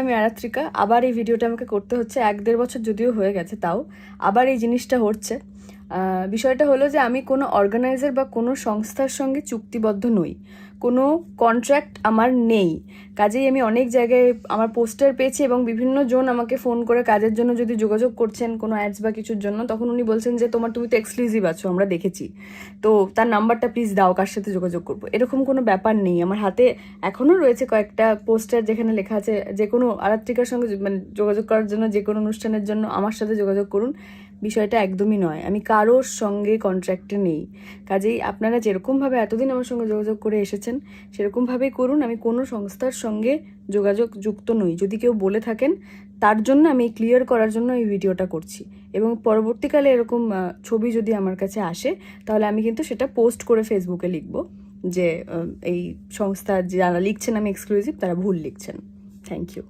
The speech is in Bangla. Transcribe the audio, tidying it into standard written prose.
আমি আরাত্রিকা। আবার এই ভিডিওটা আমাকে করতে হচ্ছে, 1-1.5 বছর যদিও হয়ে গেছে, তাও আবার এই জিনিসটা হচ্ছে। বিষয়টা হলো যে আমি কোনো অর্গানাইজার বা কোনো সংস্থার সঙ্গে চুক্তিবদ্ধ নই, কোনো কন্ট্রাক্ট আমার নেই। কাজেই আমি অনেক জায়গায় আমার পোস্টার পেয়েছি এবং বিভিন্ন জন আমাকে ফোন করে কাজের জন্য যদি যোগাযোগ করছেন কোনো অ্যাডস বা কিছুর জন্য, তখন উনি বলছেন যে তুমি তো এক্সক্লুসিভ আছো, আমরা দেখেছি, তো তার নাম্বারটা প্লিজ দাও, কার সাথে যোগাযোগ করবো। এরকম কোনো ব্যাপার নেই। আমার হাতে এখনও রয়েছে কয়েকটা পোস্টার যেখানে লেখা আছে যে কোনো আরাত্রিকার সঙ্গে মানে যোগাযোগ করার জন্য, যে কোনো অনুষ্ঠানের জন্য আমার সাথে যোগাযোগ করুন। বিষয়টা একদমই নয়, আমি কারোর সঙ্গে কন্ট্রাক্টে নেই। কাজেই আপনারা যেরকমভাবে এতদিন আমার সঙ্গে যোগাযোগ করে এসেছেন সেরকমভাবেই করুন। আমি কোনো সংস্থার সঙ্গে যোগাযোগ যুক্ত নই। যদি কেউ বলে থাকেন, তার জন্য আমি ক্লিয়ার করার জন্য এই ভিডিওটা করছি। এবং পরবর্তীকালে এরকম ছবি যদি আমার কাছে আসে, তাহলে আমি কিন্তু সেটা পোস্ট করে ফেসবুকে লিখব যে এই সংস্থা যারা লিখছেন আমি এক্সক্লুসিভ, তারা ভুল লিখছেন। Thank you.